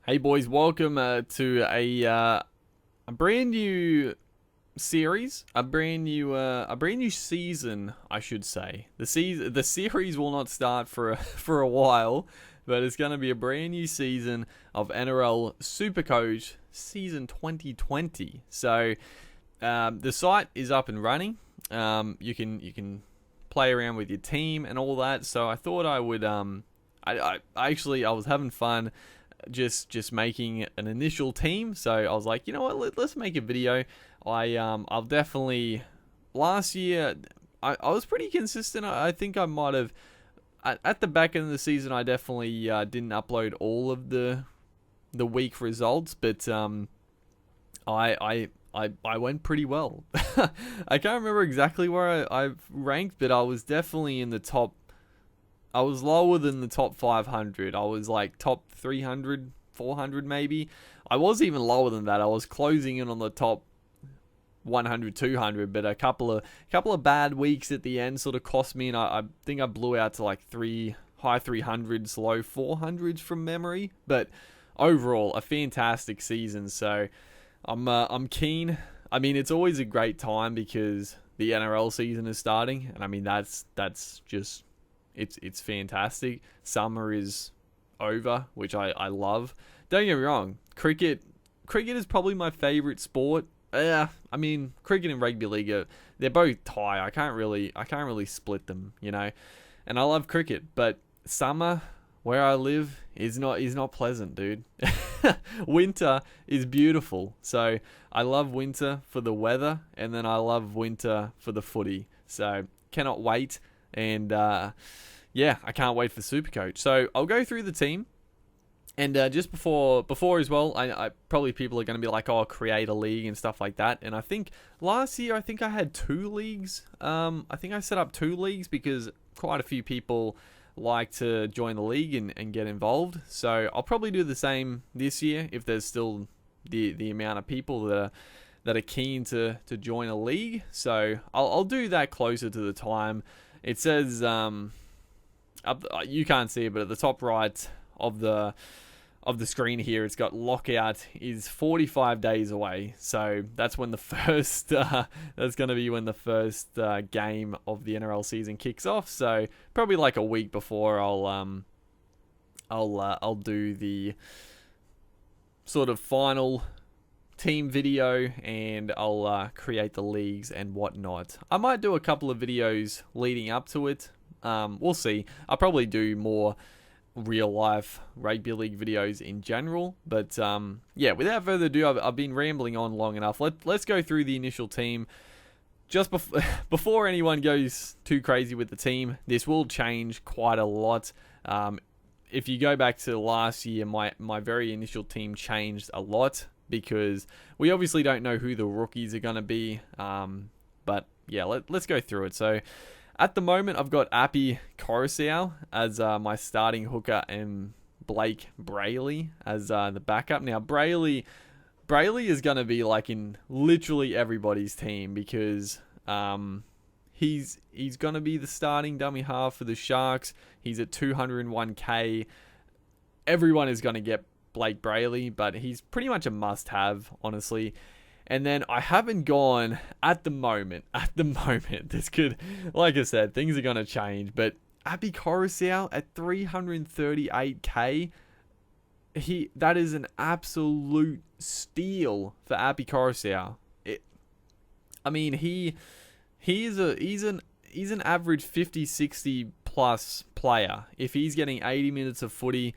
Hey boys, welcome to a brand new series, a brand new season, I should say. The series will not start for for a while, but it's going to be a brand new season of Nrl Supercoach season 2020. So the site is up and running. You can play around with your team and all that. So I thought I would I was having fun just making an initial team. So I was like, you know what, let's make a video. I'll definitely, last year I was pretty consistent. I think I might have at the back end of the season I definitely didn't upload all of the week results, but I went pretty well. I can't remember exactly where I ranked, but I was definitely in the top. I was lower than the top 500. I was like top 300, 400 maybe. I was even lower than that. I was closing in on the top 100, 200, but a couple of bad weeks at the end sort of cost me, and I think I blew out to like high 300s, low 400s from memory. But overall, a fantastic season. So I'm keen. I mean, it's always a great time because the NRL season is starting, and I mean that's just. It's fantastic. Summer is over, which I love. Don't get me wrong. Cricket is probably my favorite sport. I mean, cricket and rugby league they're both tie. I can't really split them, you know. And I love cricket, but summer where I live is not pleasant, dude. Winter is beautiful. So I love winter for the weather, and then I love winter for the footy. So cannot wait. And yeah, I can't wait for Supercoach. So I'll go through the team, and just before as well, I probably people are going to be like, oh, create a league and stuff like that. And I think last year I had 2 leagues. I think I set up 2 leagues because quite a few people like to join the league and get involved. So I'll probably do the same this year if there's still the amount of people that are keen to join a league. So I'll do that closer to the time. It says, you can't see it, but at the top right of the screen here, it's got lockout is 45 days away. So that's when the first, that's going to be when the first game of the NRL season kicks off. So probably like a week before I'll do the sort of final team video, and I'll create the leagues and whatnot. I might do a couple of videos leading up to it. We'll see. I'll probably do more real life rugby league videos in general. But yeah, without further ado, I've been rambling on long enough. Let's go through the initial team. Just before anyone goes too crazy with the team, this will change quite a lot. If you go back to last year, my very initial team changed a lot, because we obviously don't know who the rookies are going to be. But yeah, let's go through it. So at the moment, I've got Api Coruscant as my starting hooker and Blake Brayley as the backup. Now, Brayley is going to be like in literally everybody's team, because he's going to be the starting dummy half for the Sharks. He's at 201k. Everyone is going to get Blake Brayley, but he's pretty much a must-have, honestly. And then I haven't gone at the moment. This could, like I said, things are going to change. But Api Coruscant at 338k, that is an absolute steal for Api Coruscant. I mean, he's an average 50-60 plus player. If he's getting 80 minutes of footy,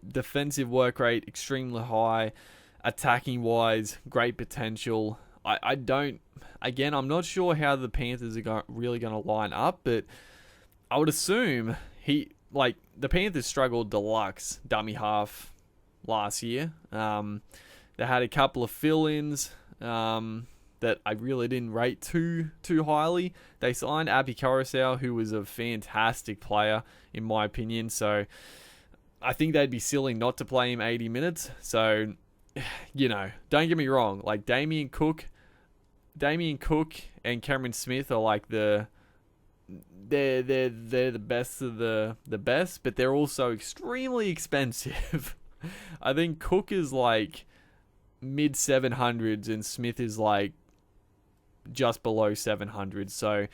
defensive work rate extremely high, attacking wise great potential. I'm not sure how the Panthers are really going to line up, but I would assume the Panthers struggled deluxe dummy half last year. They had a couple of fill-ins that I really didn't rate too highly. They signed Api Coruscant, who was a fantastic player in my opinion, so I think they'd be silly not to play him 80 minutes. So, you know, don't get me wrong. Like Damien Cook and Cameron Smith are like they're the best of the best, but they're also extremely expensive. I think Cook is like mid 700s and Smith is like just below 700. So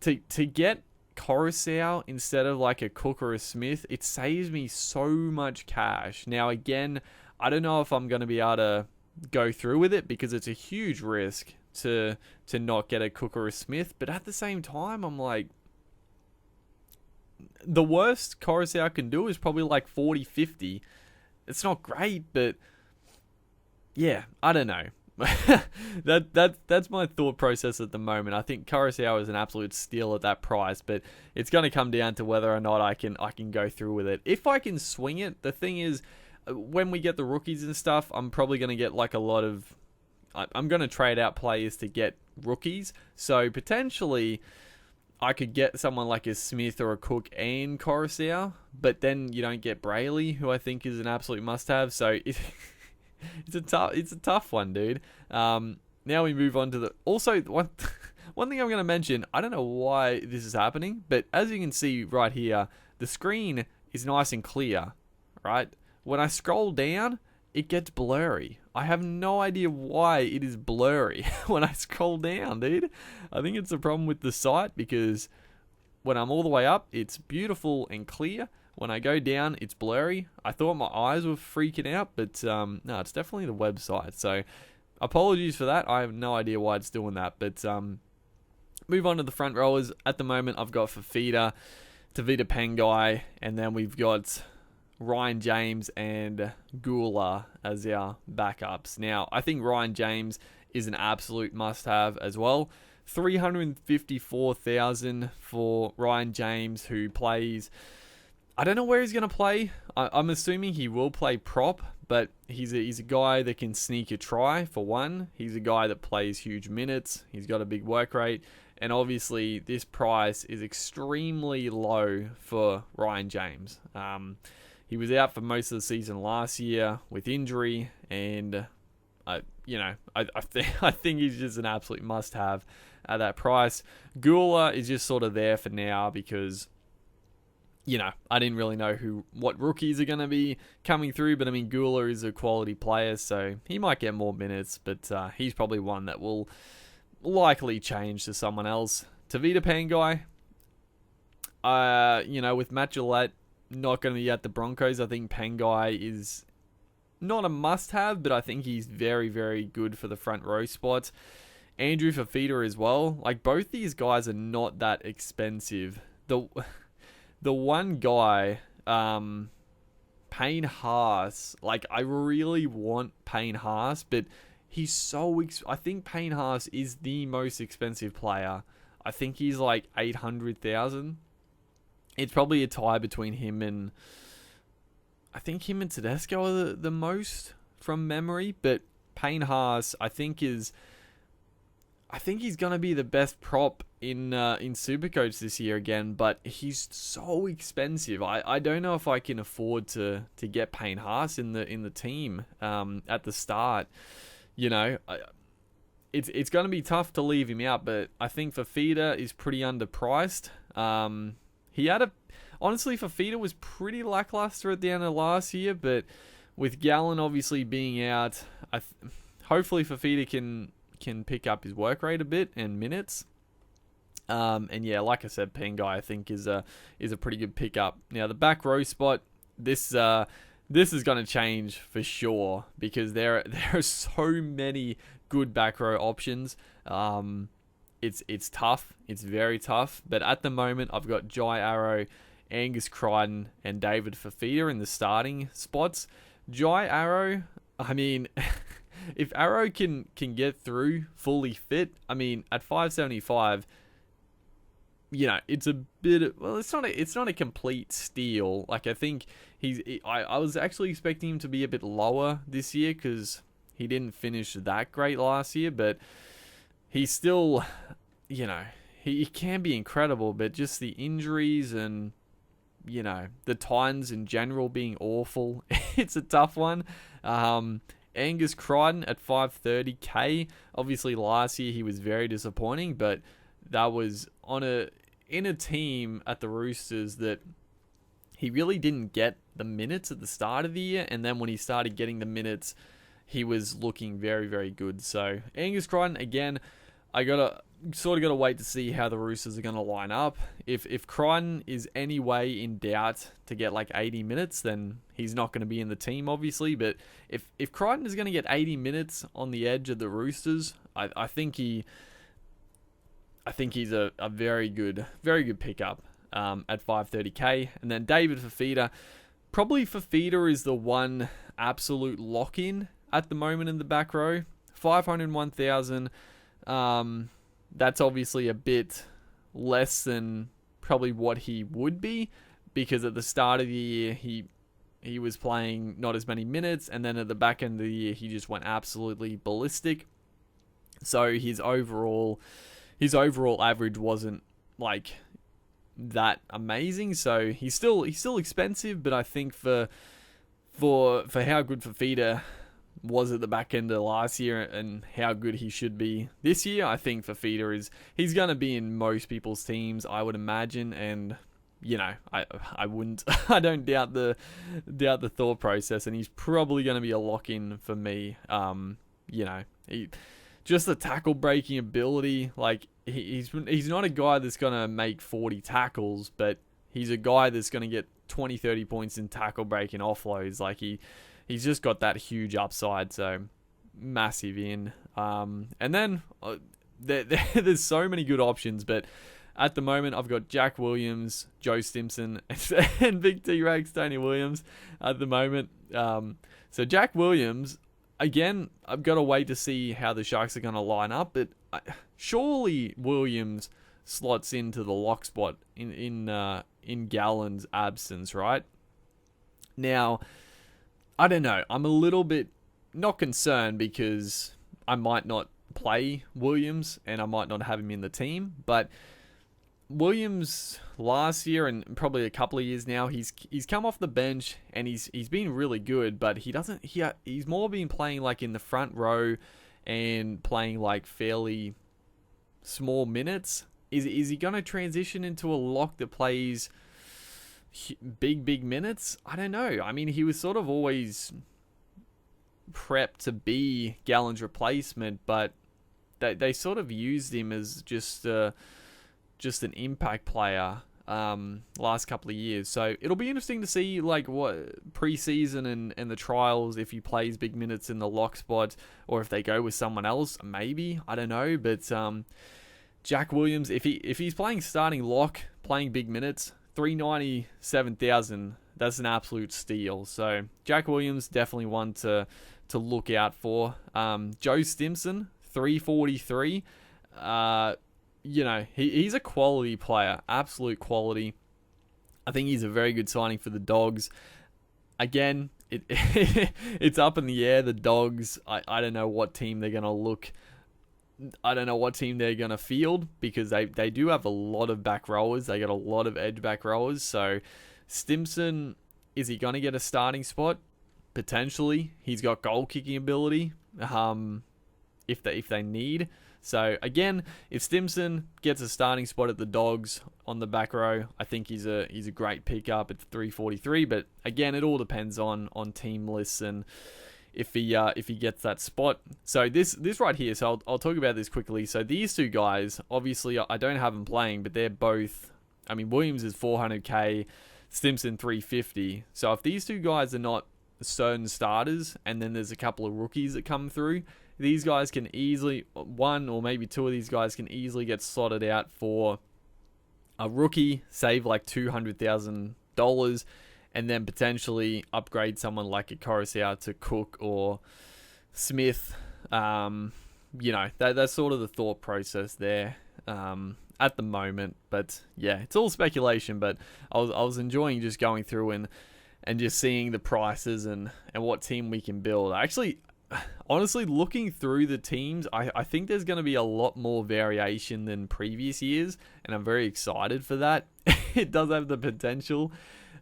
to get Coruscant instead of like a Cook or a Smith, it saves me so much cash. Now again, I don't know if I'm going to be able to go through with it because it's a huge risk to not get a Cook or a Smith, but at the same time I'm like, the worst Coruscant can do is probably like 40-50. It's not great, but yeah, I don't know. That's my thought process at the moment. I think Coruscant is an absolute steal at that price, but it's going to come down to whether or not I can go through with it. If I can swing it, the thing is, when we get the rookies and stuff, I'm probably going to get like a lot of... I'm going to trade out players to get rookies, so potentially I could get someone like a Smith or a Cook and Coruscant, but then you don't get Brayley, who I think is an absolute must-have, so... It's a tough one, dude. Now we move on to the... Also, one thing I'm going to mention, I don't know why this is happening, but as you can see right here, the screen is nice and clear, right? When I scroll down, it gets blurry. I have no idea why it is blurry when I scroll down, dude. I think it's a problem with the site because when I'm all the way up, it's beautiful and clear. When I go down, it's blurry. I thought my eyes were freaking out, but no, it's definitely the website. So apologies for that. I have no idea why it's doing that. But move on to the front rowers. At the moment, I've got Fafita, Tavita Pangai, and then we've got Ryan James and Gula as our backups. Now, I think Ryan James is an absolute must-have as well. 354,000 for Ryan James, who plays... I don't know where he's going to play. I'm assuming he will play prop, but he's a guy that can sneak a try, for one. He's a guy that plays huge minutes. He's got a big work rate. And obviously, this price is extremely low for Ryan James. He was out for most of the season last year with injury, and I think he's just an absolute must-have at that price. Gula is just sort of there for now because... I didn't really know what rookies are going to be coming through, but I mean, Gula is a quality player, so he might get more minutes, but he's probably one that will likely change to someone else. Tavita Pangai, with Matt Gillette not going to be at the Broncos, I think Pangai is not a must-have, but I think he's very, very good for the front row spot. Andrew Fafita as well. Like, both these guys are not that expensive. The one guy, Payne Haas, like, I really want Payne Haas, but he's so... I think Payne Haas is the most expensive player. I think he's like 800,000. It's probably a tie between him and... I think him and Tedesco are the most from memory, but Payne Haas, I think he's going to be the best prop in Supercoach this year again, but he's so expensive. I don't know if I can afford to get Payne Haas in the team at the start. It's going to be tough to leave him out, but I think Fafita is pretty underpriced. Honestly, Fafita was pretty lackluster at the end of last year, but with Gallen obviously being out, hopefully Fafita can pick up his work rate a bit and minutes. And yeah, like I said, Pangai I think is a pretty good pickup. Now the back row spot, this is going to change for sure because there are so many good back row options. It's tough. It's very tough. But at the moment, I've got Jai Arrow, Angus Crichton, and David Fafita in the starting spots. Jai Arrow, I mean, if Arrow can get through fully fit, I mean, at 575, it's a bit. Well, it's not a complete steal. Like, I think I was actually expecting him to be a bit lower this year because he didn't finish that great last year, but he's still, he can be incredible, but just the injuries and, the Titans in general being awful, it's a tough one. Angus Crichton at 530k. Obviously last year he was very disappointing, but that was in a team at the Roosters that he really didn't get the minutes at the start of the year, and then when he started getting the minutes, he was looking very, very good. So Angus Crichton, again, I gotta wait to see how the Roosters are gonna line up. If Crichton is any way in doubt to get like 80 minutes, then he's not going to be in the team, obviously. But if Crichton is going to get 80 minutes on the edge of the Roosters, I think he's a very good pickup at 530k. And then David Fafita, probably Fafita is the one absolute lock-in at the moment in the back row. 501,000. That's obviously a bit less than probably what he would be, because at the start of the year he was playing not as many minutes, and then at the back end of the year he just went absolutely ballistic. So his overall average wasn't like that amazing. So he's still expensive, but I think for how good Fafita was at the back end of last year and how good he should be this year, I think Fafita he's going to be in most people's teams, I would imagine. And you know, I wouldn't I don't doubt the thought process, and he's probably going to be a lock-in for me. You know, just the tackle breaking ability, like he's not a guy that's going to make 40 tackles, but he's a guy that's going to get 20-30 points in tackle breaking offloads. Like he's just got that huge upside, so massive in. And then there's so many good options, but at the moment I've got Jack Williams, Joe Stimson, and Big T-Rex, Tony Williams at the moment. So Jack Williams, again, I've got to wait to see how the Sharks are going to line up, but surely Williams slots into the lock spot in Gallen's absence, right? Now, I don't know. I'm a little bit not concerned because I might not play Williams and I might not have him in the team. But Williams last year and probably a couple of years now, he's come off the bench and he's been really good. But he's more been playing like in the front row and playing like fairly small minutes. Is he going to transition into a lock that plays big minutes? I don't know. I mean, he was sort of always prepped to be Gallen's replacement, but they sort of used him as just an impact player last couple of years. So it'll be interesting to see like what preseason and the trials, if he plays big minutes in the lock spot or if they go with someone else, maybe. I don't know, but Jack Williams, if he's playing starting lock, playing big minutes, 397,000, that's an absolute steal. So Jack Williams, definitely one to look out for. Joe Stimson, 343. You know, he's a quality player, absolute quality. I think he's a very good signing for the Dogs. Again, it's up in the air. The Dogs, I don't know what team they're going to look. I don't know what team they're going to field, because they do have a lot of back rowers. They got a lot of edge back rowers. So Stimson, is he going to get a starting spot? Potentially. He's got goal kicking ability if they need. So again, if Stimson gets a starting spot at the Dogs on the back row, I think he's a great pickup at 343. But again, it all depends on team lists and if he gets that spot. So this right here, so I'll talk about this quickly. So these two guys, obviously I don't have them playing, but they're both, I mean, Williams is 400k, Stimson 350. So if these two guys are not certain starters, and then there's a couple of rookies that come through, these guys can easily, one or maybe two of these guys can easily get slotted out for a rookie, save like $200,000, and then potentially upgrade someone like a Coruscant to Cook or Smith. You know, that's sort of the thought process there at the moment. But yeah, it's all speculation. But I was enjoying just going through and just seeing the prices and what team we can build. Actually, honestly, looking through the teams, I think there's going to be a lot more variation than previous years, and I'm very excited for that. It does have the potential.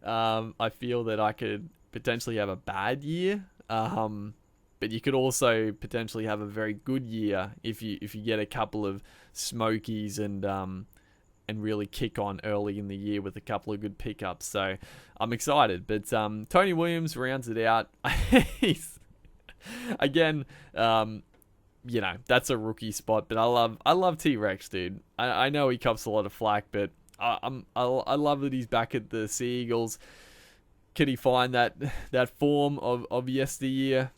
I feel that I could potentially have a bad year, but you could also potentially have a very good year if you get a couple of smokies and and really kick on early in the year with a couple of good pickups. So I'm excited. But Tony Williams rounds it out. He's, again, that's a rookie spot. But I love T-Rex, dude. I know he cops a lot of flack, but I love that he's back at the Sea Eagles. Could he find that form of yesteryear?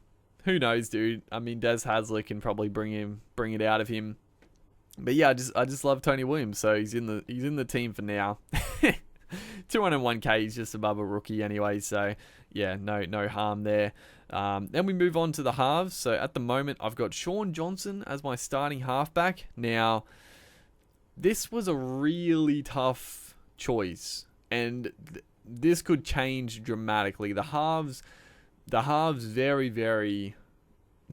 Who knows, dude? I mean, Des Hasler can probably bring it out of him. But yeah, I just love Tony Williams, so he's in the team for now. 201k, he's just above a rookie anyway, so yeah, no harm there. Then we move on to the halves. So at the moment, I've got Sean Johnson as my starting halfback. Now, this was a really tough choice, and this could change dramatically. The halves, very, very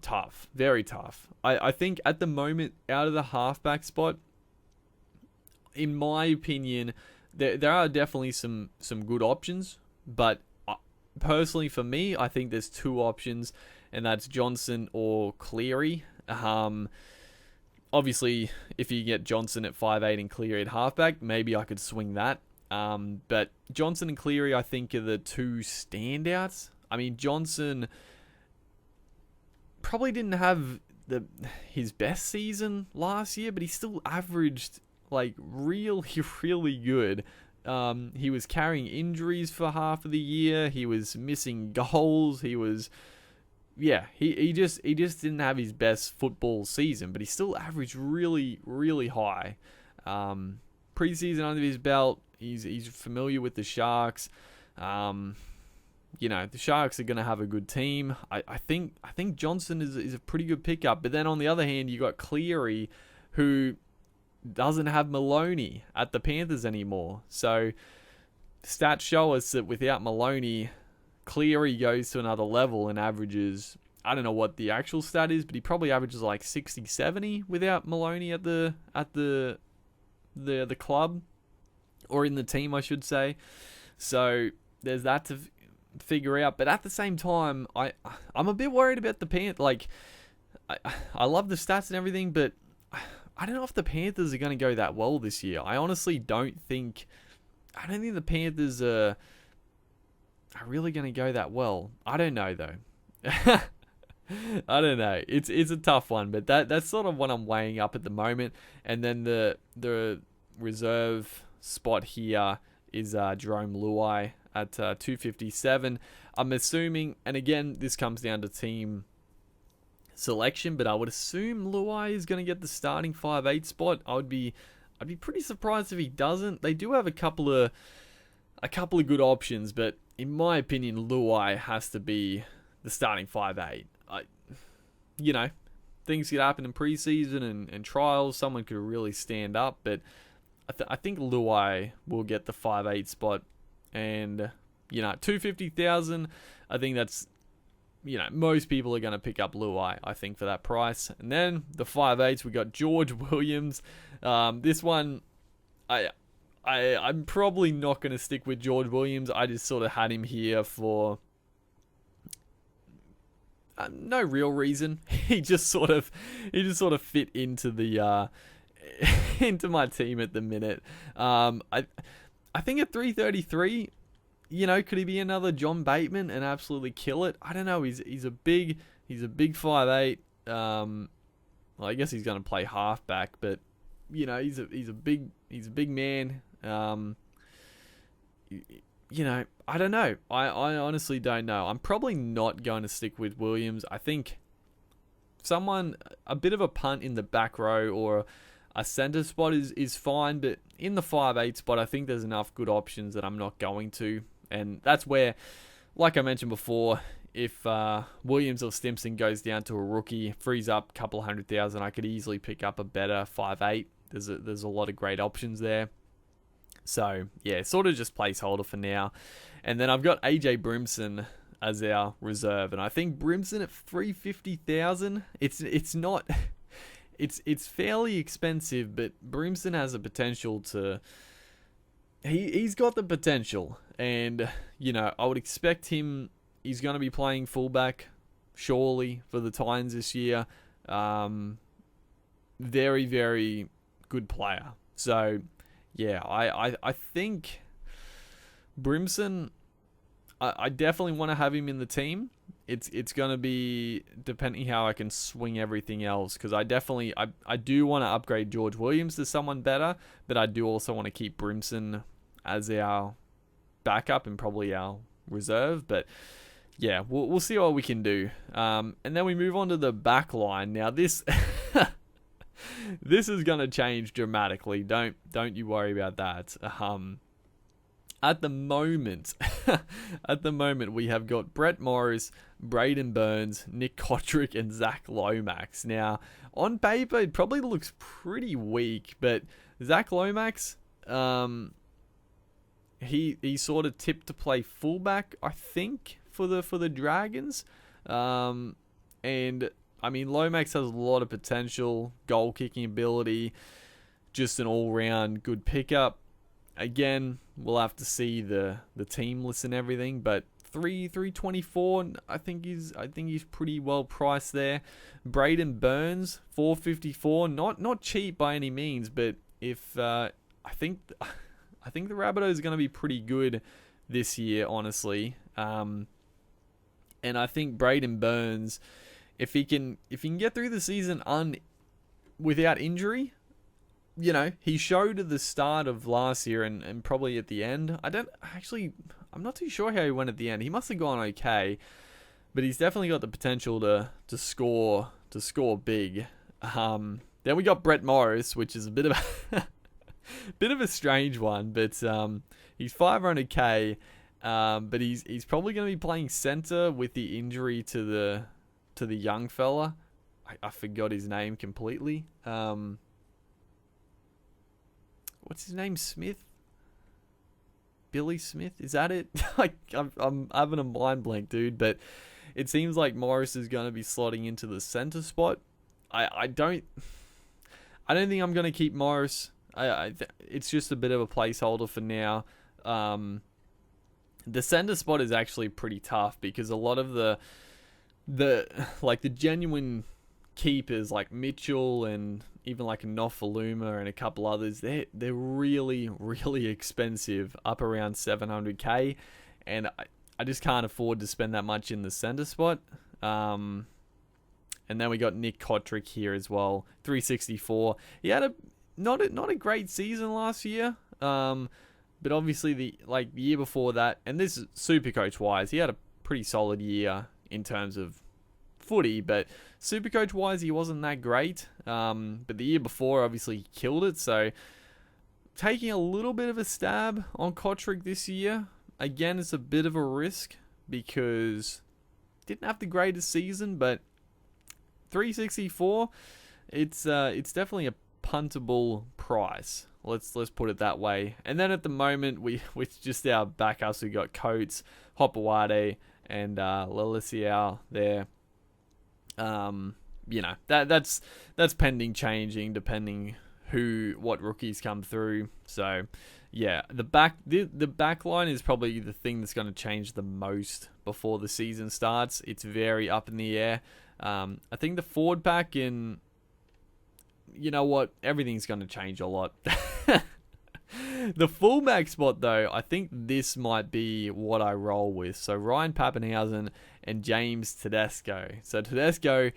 tough. Very tough. I think at the moment, out of the halfback spot, in my opinion, there are definitely some good options. But personally, for me, I think there's two options, and that's Johnson or Cleary. Obviously, if you get Johnson at 5'8" and Cleary at halfback, maybe I could swing that. But Johnson and Cleary, I think, are the two standouts. I mean, Johnson probably didn't have his best season last year, but he still averaged like really good. He was carrying injuries for half of the year. He was missing goals. He just didn't have his best football season, but he still averaged really high. Preseason under his belt, he's familiar with the Sharks. The Sharks are going to have a good team. I think Johnson is a pretty good pickup. But then on the other hand, you got Cleary, who doesn't have Maloney at the Panthers anymore. So stats show us that without Maloney, Cleary goes to another level and averages, I don't know what the actual stat is, but he probably averages like 60, 70 without Maloney at the club, or in the team, I should say. So there's that to figure out. But at the same time, I'm a bit worried about the Panthers. Like, I love the stats and everything, but I don't know if the Panthers are going to go that well this year. I honestly don't think the Panthers are really going to go that well. I don't know, though. I don't know. It's a tough one, but that's sort of what I'm weighing up at the moment. And then the reserve spot here is Jerome Luai at 257. I'm assuming, and again, this comes down to team selection, but I would assume Luai is going to get the starting 5'8" spot. I'd be pretty surprised if he doesn't. They do have a couple of good options, but in my opinion, Luai has to be the starting 5'8". Things could happen in preseason and trials. Someone could really stand up, but I think Luai will get the 5'8" spot. And, 250,000, I think that's, most people are going to pick up Luai, I think, for that price. And then the 5'8", we got George Williams. This one, I'm probably not going to stick with George Williams. I just sort of had him here for no real reason. He just sort of fit into the into my team at the minute. I think at 333, could he be another John Bateman and absolutely kill it? I don't know. He's a big 5'8". Well, I guess he's going to play halfback, but he's a big man. I don't know. I honestly don't know. I'm probably not going to stick with Williams. I think a bit of a punt in the back row or a center spot is fine, but in the 5'8" spot, I think there's enough good options that I'm not going to. And that's where, like I mentioned before, if Williams or Stimson goes down to a rookie, frees up a couple 100,000, I could easily pick up a better 5'8". There's a lot of great options there. So, yeah, sort of just placeholder for now. And then I've got AJ Brimson as our reserve. And I think Brimson at 350,000, it's not... It's fairly expensive, but Brimson has a potential to... He's got the potential. And, I would expect him... He's going to be playing fullback, surely, for the Titans this year. Very, very good player. So... yeah, I think Brimson, I definitely want to have him in the team. It's going to be depending how I can swing everything else, because I do want to upgrade George Williams to someone better, but I do also want to keep Brimson as our backup and probably our reserve. But yeah, we'll see what we can do. And then we move on to the back line. Now this this is going to change dramatically. Don't you worry about that. At the moment, we have got Brett Morris, Braden Burns, Nick Kotrick, and Zach Lomax. Now, on paper, it probably looks pretty weak, but Zach Lomax, he sort of tipped to play fullback, I think, for the Dragons. And I mean, Lomax has a lot of potential, goal kicking ability, just an all-round good pickup. Again, we'll have to see the team list and everything, but 324, I think he's pretty well priced there. Braden Burns, 454, not cheap by any means, but if I think the Rabbitohs is going to be pretty good this year, honestly. And I think Braden Burns, if he can get through the season without injury, you know, he showed at the start of last year and probably at the end. I'm not too sure how he went at the end. He must have gone okay, but he's definitely got the potential to score big. Then we got Brett Morris, which is a bit of a strange one, but he's 500k, but he's probably going to be playing center with the injury to the young fella. I forgot his name completely. What's his name? Smith? Billy Smith? Is that it? I'm having a mind blank, dude. But it seems like Morris is going to be slotting into the center spot. I don't think I'm going to keep Morris. It's just a bit of a placeholder for now. The center spot is actually pretty tough because a lot of the genuine keepers like Mitchell and even like a Nofaluma and a couple others, they're really, really expensive, up around 700k, and I just can't afford to spend that much in the center spot. And then we got Nick Kotrick here as well, 364. He had not a great season last year, but obviously the year before that, and this is Supercoach wise, he had a pretty solid year in terms of footy, but Supercoach wise he wasn't that great. But the year before obviously he killed it, so taking a little bit of a stab on Kotrick this year. Again, it's a bit of a risk because didn't have the greatest season, but 364, it's definitely a puntable price. Let's put it that way. And then at the moment, with just our backups, we got Coates, Hopewade, and Lalisiao there. You know, that's pending changing depending what rookies come through. So yeah, the back line is probably the thing that's going to change the most before the season starts. It's very up in the air. I think the forward pack, and you know what, everything's going to change a lot. The fullback spot, though, I think this might be what I roll with. So Ryan Papenhuyzen and James Tedesco. So Tedesco,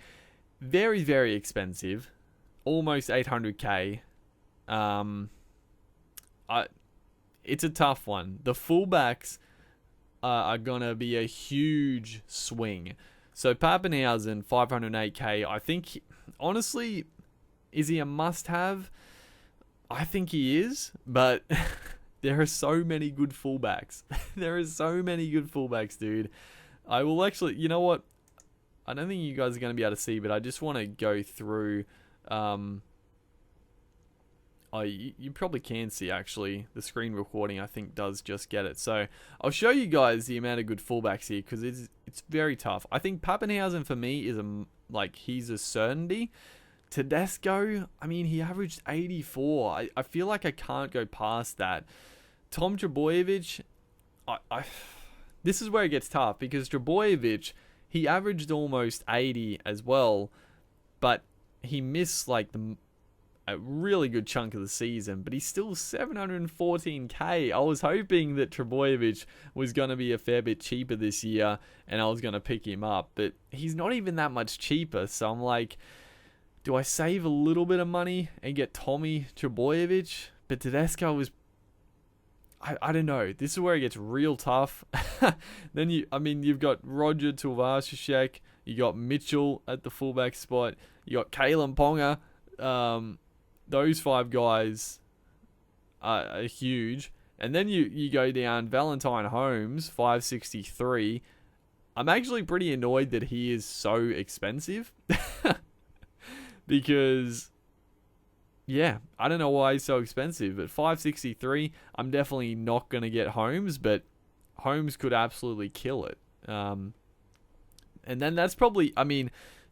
very, very expensive, almost 800k. It's a tough one. The fullbacks are gonna be a huge swing. So Papenhuyzen, 508k. I think, honestly, is he a must-have? I think he is, but there are so many good fullbacks. There are so many good fullbacks, dude. I will actually, you know what? I don't think you guys are going to be able to see, but I just want to go through. You probably can see, actually. The screen recording, I think, does just get it. So I'll show you guys the amount of good fullbacks here, because it's very tough. I think Papenhuyzen, for me, is he's a certainty. Tedesco, I mean, he averaged 84. I feel like I can't go past that. Tom Trbojevic, this is where it gets tough, because Trbojevic, he averaged almost 80 as well, but he missed a a really good chunk of the season, but he's still 714k. I was hoping that Trbojevic was going to be a fair bit cheaper this year and I was going to pick him up, but he's not even that much cheaper. So I'm like, do I save a little bit of money and get Tommy Trbojevic? But Tedesco was, I don't know. This is where it gets real tough. Then you've got Roger Tuivasa-Sheck, you got Mitchell at the fullback spot, you got Kalen Ponga. Those 5 guys are huge. And then you go down Valentine Holmes, 563. I'm actually pretty annoyed that he is so expensive. Because, yeah, I don't know why he's so expensive. But 563, I'm definitely not going to get Holmes. But Holmes could absolutely kill it. And then that's probably,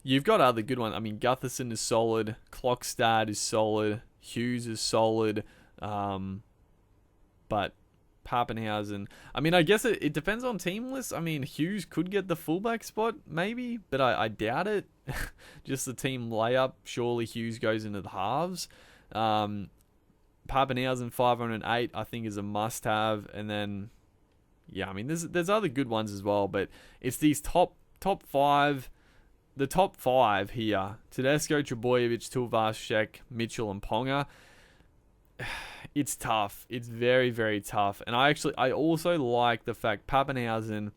you've got other good ones. Gutherson is solid. Klokstad is solid. Hughes is solid. But Pappenhausen, I guess it depends on team lists. Hughes could get the fullback spot, maybe. But I doubt it. Just the team layup. Surely Hughes goes into the halves. Pappenhausen 508, I think, is a must-have. And then, yeah, there's other good ones as well. But it's these top 5. The top 5 here: Tedesco, Trbojevic, Tuivasa-Sheck, Mitchell, and Ponga. It's tough. It's very, very tough. And I also like the fact Pappenhausen,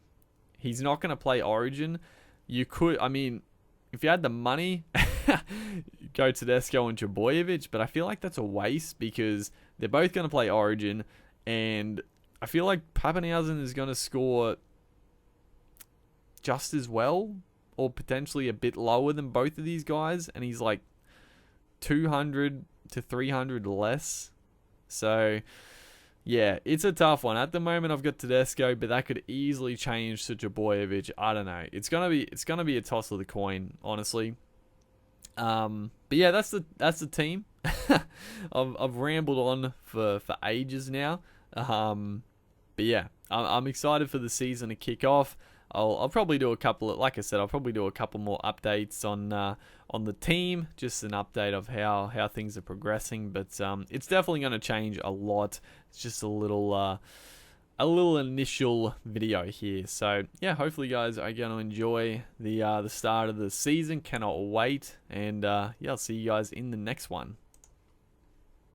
he's not going to play Origin. You could, if you had the money, go Tedesco and Trbojevic, but I feel like that's a waste because they're both going to play Origin, and I feel like Pappenhausen is going to score just as well, or potentially a bit lower than both of these guys, and he's like 200 to 300 less. So, yeah, it's a tough one. At the moment, I've got Tedesco, but that could easily change to Trbojevic. I don't know. It's gonna be a toss of the coin, honestly. But yeah, that's the team. I've rambled on for ages now. But yeah, I'm excited for the season to kick off. I'll probably do a couple of, like I said, I'll probably do a couple more updates on the team, just an update of how things are progressing. But it's definitely going to change a lot. It's just a little initial video here. So yeah, hopefully you guys are going to enjoy the start of the season. Cannot wait, and yeah, I'll see you guys in the next one.